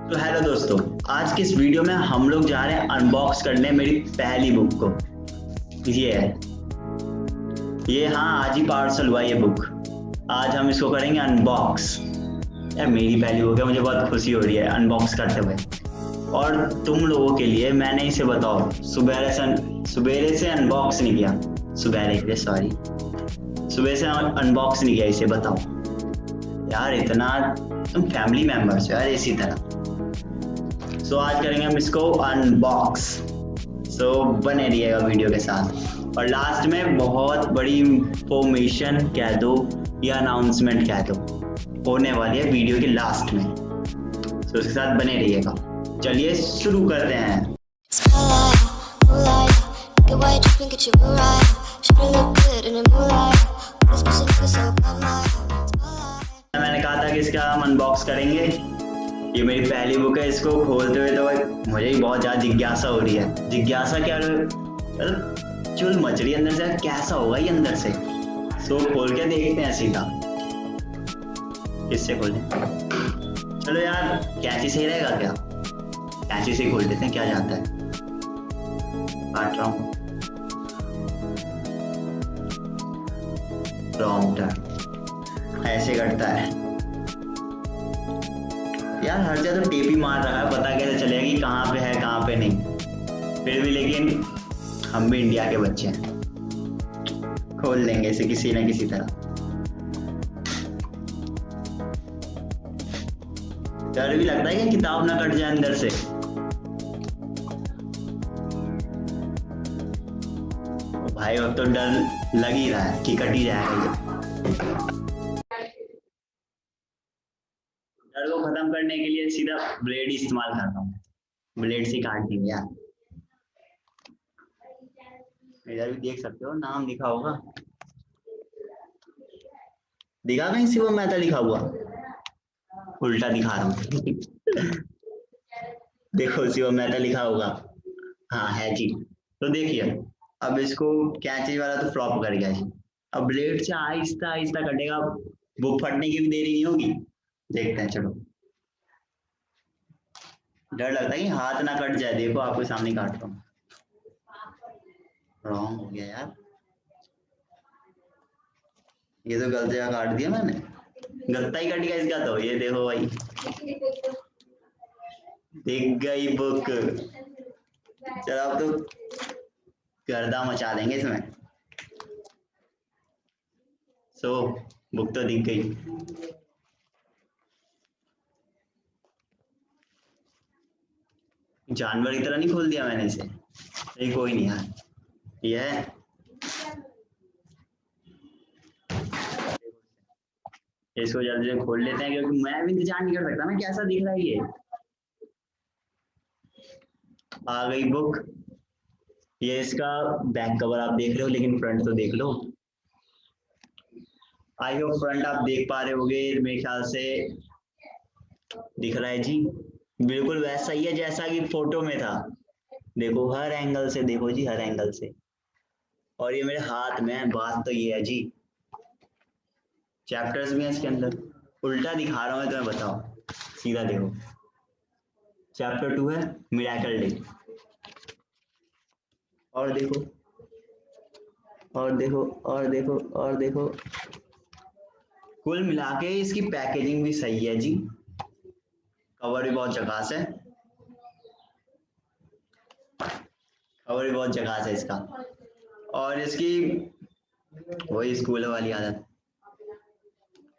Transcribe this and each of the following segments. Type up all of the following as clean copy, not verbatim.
तो हेलो दोस्तों, आज की इस वीडियो में हम लोग जा रहे हैं अनबॉक्स करने मेरी पहली बुक को। ये हाँ, आज ही पार्सल हुआ ये बुक। आज हम इसको करेंगे अनबॉक्स। यार मेरी पहली बुक है, मुझे बहुत खुशी हो रही है अनबॉक्स करते हुए। और तुम लोगों के लिए मैंने इसे बताओ सुबह से अनबॉक्स नहीं किया। सुबह से अनबॉक्स नहीं किया, इसे बताओ यार। इतना तुम फैमिली मेंबर्स हो यार इसी तरह। सो आज करेंगे हम इसको अनबॉक्स। सो बने रहिएगा वीडियो के साथ। और लास्ट में बहुत बड़ी इंफॉर्मेशन कह दो या अनाउंसमेंट कह दो होने वाली है वीडियो के लास्ट में। सो उसके साथ बने रहिएगा। चलिए शुरू करते हैं। मैंने कहा था कि इसका हम अनबॉक्स करेंगे। ये मेरी पहली बुक है। इसको खोलते हुए तो मुझे ही बहुत ज्यादा जिज्ञासा हो रही है। जिज्ञासा क्या, मतलब चुल मच रही है अंदर से, कैसा होगा ये अंदर से। सो खोल के देखते हैं सीधा। किससे खोलें? चलो यार, कैंची सही रहेगा क्या? कैंची से खोल देते हैं, क्या जाता है। काट रहा हूँ। ऐसे कटता है यार। हर जगह तो टेप ही मार रहा है, पता कैसे चलेगा कि कहाँ पे है कहाँ पे नहीं। फिर भी लेकिन हम भी इंडिया के बच्चे हैं, खोल लेंगे इसे किसी न किसी तरह। डर भी लगता है कि किताब ना कट जाए अंदर से। भाई अब तो डर लग ही रहा है कि कट ही जाएगा ये। डर को खत्म करने के लिए सीधा ब्लेड इस्तेमाल करता हूँ। ब्लेड से काट देंगे यार। इधर भी देख सकते हो नाम लिखा होगा। दिखा कहीं शिवम मेहता लिखा हुआ? उल्टा दिखा रहा हूँ। देखो शिवम मेहता लिखा होगा। हाँ है जी। तो देखिए, अब इसको कैंची वाला तो फ्लॉप कर गया जी। अब ब्लेड से आहिस्ता आहिस्ता कटेगा। वो फटने की भी देरी नहीं होगी। देखते हैं, चलो। डर लगता है कि हाथ ना कट जाए। देखो आपके सामने काट रहा हूँ। रॉन्ग हो गया यार, ये तो गलत जगह काट दिया मैंने। गत्ता ही कट गया इसका तो। ये देखो भाई, दिख गई बुक। चलो अब तो गर्दा मचा देंगे इसमें। सो बुक तो दिख गई। जानवर की तरह नहीं खोल दिया मैंने इसे। नहीं कोई नहीं यार, ये है। इसको जल्दी से खोल लेते हैं क्योंकि मैं भी इंतजार नहीं कर सकता मैं कैसा दिख रहा है ये। आ गई बुक। ये इसका बैक कवर आप देख रहे हो, लेकिन फ्रंट तो देख लो। आई होप फ्रंट आप देख पा रहे होगे। मेरे ख्याल से दिख रहा है जी। बिल्कुल वैसा ही है जैसा कि फोटो में था। देखो हर एंगल से, देखो जी हर एंगल से। और ये मेरे हाथ में है। बात तो ये है जी, चैप्टर्स भी हैं इसके अंदर। उल्टा दिखा रहा हूँ तुम्हें, बताओ। सीधा देखो, चैप्टर 2 है मिरेकल डे। और देखो और देखो और देखो और देखो। कुल मिला के इसकी पैकेजिंग भी सही है जी। कवर भी बहुत झकास है। कवर भी बहुत झकास है इसका। और इसकी वही स्कूल वाली आदत।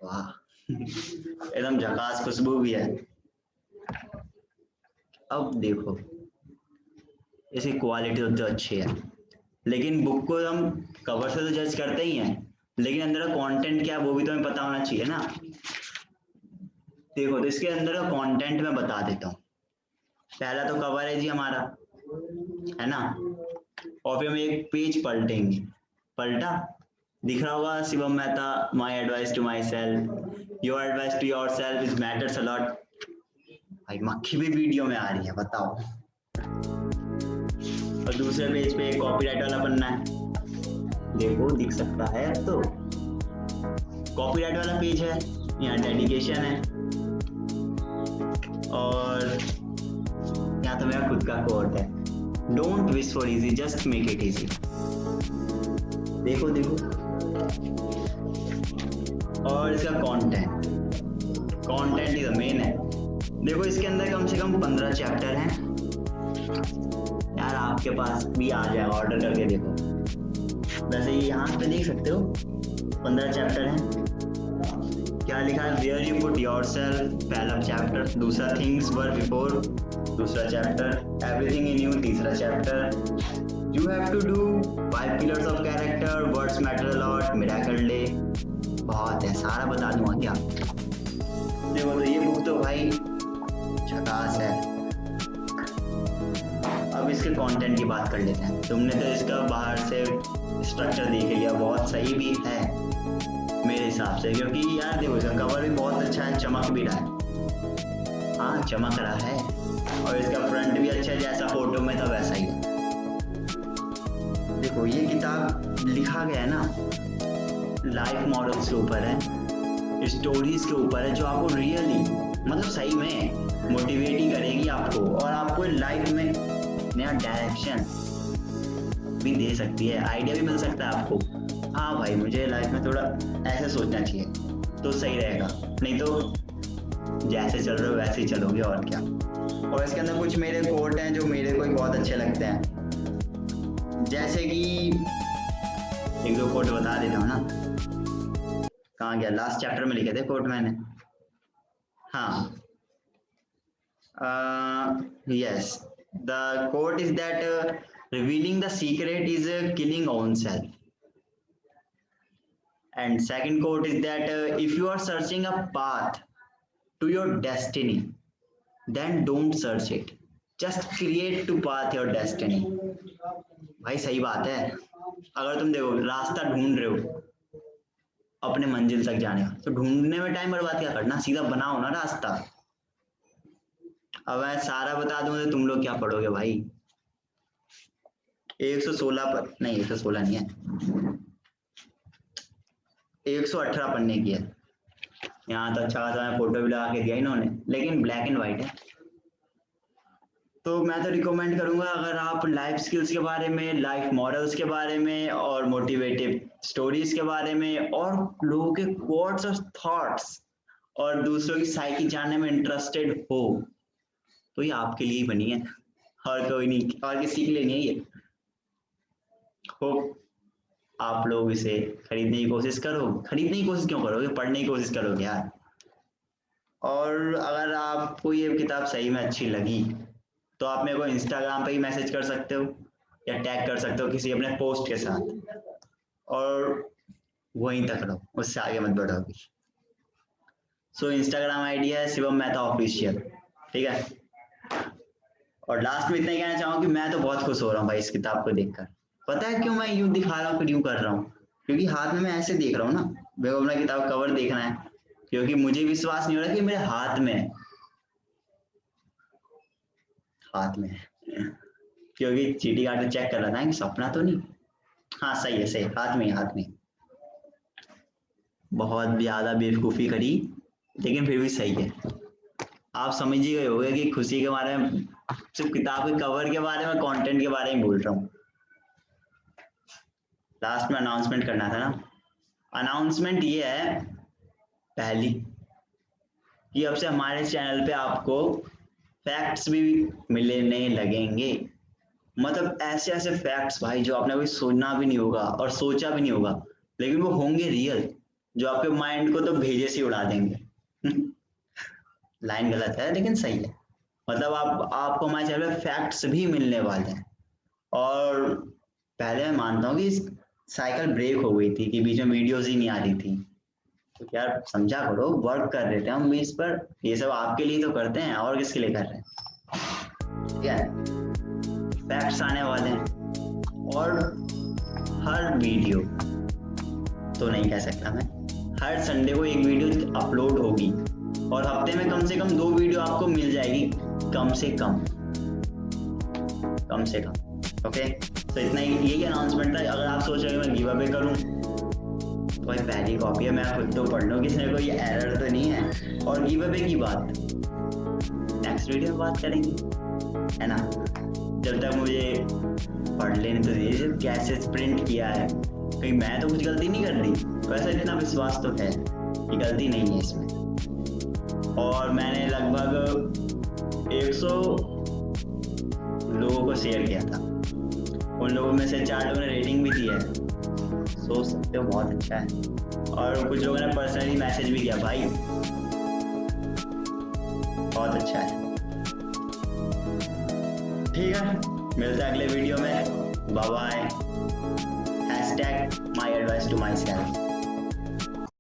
वाह, एकदम झकास खुशबू भी है। अब देखो, इसकी क्वालिटी तो अच्छी है, लेकिन बुक को हम कवर से तो जज करते ही हैं, लेकिन अंदर का कंटेंट क्या है वो भी तो हमें पता होना चाहिए ना। देखो, तो इसके अंदर का कंटेंट मैं बता देता हूँ। पहला तो कवर है जी हमारा, है ना। और फिर हम एक पेज पलटेंगे। पलटा, दिख रहा होगा Shivam Mehta, my advice to my self, your advice to your self is matters a lot. भाई मक्खी भी वीडियो में आ रही है, बताओ। और दूसरे पेज पे कॉपीराइट वाला पन्ना है। देखो दिख सकता है अब तो। कॉपीराइट वाला पेज है, यहाँ डेडिकेशन है। और यहाँ तो मेरा खुद का कोट है, don't wish for easy, just make it easy. देखो देखो। और इसका कंटेंट इज मेन है। देखो इसके अंदर कम से कम 15 चैप्टर हैं यार, आपके पास भी आ जाएगा, ऑर्डर करके देखो। वैसे ये यहाँ पे देख सकते हो 15 चैप्टर हैं। क्या लिखा है, वेयर यू पुट योरसेल्फ, पहला चैप्टर। दूसरा थिंग्स वर बिफोर, दूसरा चैप्टर। एवरीथिंग इन यू, तीसरा chapter. You have to do 5 pillars of character, words matter a lot, miracle day. बहुत है, सारा बता दूंगा क्या। देखो तो ये बुक तो भाई झकास है। अब इसके कंटेंट की बात कर लेते हैं। तुमने तो इसका बाहर से स्ट्रक्चर देख लिया, बहुत सही भी है मेरे हिसाब से, क्योंकि यार देखो इसका कवर भी बहुत अच्छा है, चमक भी रहा है। हाँ चमक रहा है, और इसका फ्रंट भी अच्छा है, जैसा फोटो में था वैसा ही है। देखो ये किताब लिखा गया है ना, लाइफ मॉडल्स के ऊपर है, स्टोरीज के ऊपर है, जो आपको रियली मतलब सही में मोटिवेट ही करेगी आपको, और आपको लाइफ में नया डायरेक्शन भी दे सकती है, आइडिया भी मिल सकता है आपको। हाँ भाई मुझे लाइफ में थोड़ा ऐसे सोचना चाहिए तो सही रहेगा, नहीं तो जैसे चल रहे हो वैसे ही चलोगे, और क्या। और इसके अंदर कुछ मेरे कोट हैं जो मेरे को बहुत अच्छे लगते हैं, जैसे कि एक दो कोट बता देता हूँ ना। कहाँ गया, लास्ट चैप्टर में लिखे थे कोट मैंने। हाँ yes, the quote is that revealing the secret is killing own self. And second quote is that if you are searching a path to your destiny, then don't search it, just create to path your destiny. भाई सही बात है। अगर तुम देखो रास्ता ढूंढ रहे हो अपने मंजिल तक जाने का, तो ढूंढने में टाइम बर्बाद क्या करना, सीधा बनाओ ना रास्ता। अब मैं सारा बता दूं तो तुम लोग क्या पढ़ोगे भाई। 116 पर नहीं, 116 नहीं है, 118 पन्ने की है। यहाँ तो अच्छा खासा फोटो भी लगा के दिया इन्होंने, लेकिन ब्लैक एंड व्हाइट है। तो मैं तो रिकमेंड करूंगा, अगर आप लाइफ स्किल्स के बारे में, लाइफ मॉडल्स के बारे में, और मोटिवेटिव स्टोरीज के बारे में, और लोगों के कोट्स और थॉट्स और दूसरों की साइकी जानने में इंटरेस्टेड हो, तो ये आपके लिए ही बनी है, और कोई नहीं, और किसी के लिए नहीं है ये। होप आप लोग इसे खरीदने की कोशिश करो। खरीदने की कोशिश क्यों करोगे, पढ़ने की कोशिश करोगे यार। और अगर आपको ये किताब सही में अच्छी लगी तो आप मेरे को इंस्टाग्राम पे ही मैसेज कर सकते हो, या टैग कर सकते हो किसी अपने पोस्ट के साथ, और वहीं तक रहो, उससे आगे मत बढ़ो अभी। सो इंस्टाग्राम आईडी है शिवम मेहता ऑफिशियल, ठीक है। और लास्ट में इतना ही कहना चाहूँ कि मैं तो बहुत खुश हो रहा हूँ भाई इस किताब को देखकर। पता है क्यों मैं यूं दिखा रहा हूँ, फिर यूं कर रहा हूँ, क्योंकि हाथ में मैं ऐसे देख रहा हूँ ना, मेरे को अपना किताब कवर देखना है, क्योंकि मुझे विश्वास नहीं हो रहा कि मेरे हाथ में है, क्योंकि चीटी काट चेक कर रहा था कि सपना तो नहीं। हाँ सही है, सही, हाथ में। बहुत ज्यादा बेवकूफी करी, लेकिन फिर भी सही है। आप समझ ही गए होंगे कि खुशी के बारे में, सिर्फ किताब के कवर के बारे में, कंटेंट के बारे में बोल रहा हूँ। लास्ट में अनाउंसमेंट करना था ना। अनाउंसमेंट ये है पहली कि अब से हमारे चैनल पे आपको फैक्ट्स भी मिलने लगेंगे, मतलब ऐसे ऐसे फैक्ट्स भाई जो आपने कभी सुना भी नहीं होगा और सोचा भी नहीं होगा, लेकिन वो होंगे रियल, जो आपके माइंड को तो भेजे से उड़ा देंगे। लाइन गलत है लेकिन सही है, मतलब आपको हमारे चैनल पे फैक्ट्स भी मिलने वाले हैं। और पहले मैं मानता हूँ कि साइकिल ब्रेक हो गई थी, कि बीच में वीडियोस ही नहीं आ रही थी, तो यार समझा करो, वर्क कर रहे थे हम इस पर, ये सब आपके लिए तो करते हैं, और किसके लिए कर रहे हैं, ठीक है। फैक्ट्स आने वाले हैं, और हर वीडियो तो नहीं कह सकता मैं, हर संडे को एक वीडियो अपलोड होगी, और हफ्ते में कम से कम 2 वीडियो आपको मिल जाएगी, कम से कम। ओके, तो इतना ही, यही अनाउंसमेंट था। अगर आप सोच रहे हो मैं गिव अवे करूं, तो भाई पहली कॉपी है, मैं खुद तो पढ़ लूं, किसी ने कोई एरर तो नहीं है। और गिव अवे की बात, नेक्स्ट वीडियो में बात करेंगे, है ना। जब तक मुझे पढ़ लेने तो दीजिए कैसे प्रिंट किया है, कहीं मैं तो कुछ गलती नहीं कर दी। वैसे इतना विश्वास तो है कि गलती नहीं है इसमें। और मैंने लगभग 100 लोगों को शेयर किया था, उन लोगों में से 4 लोगों ने रेटिंग भी दी है, सोच सकते हो बहुत अच्छा है। और कुछ लोगों ने पर्सनली मैसेज भी किया, भाई बहुत अच्छा है। ठीक है, मिलते हैं अगले वीडियो में, bye bye. #my advice to myself।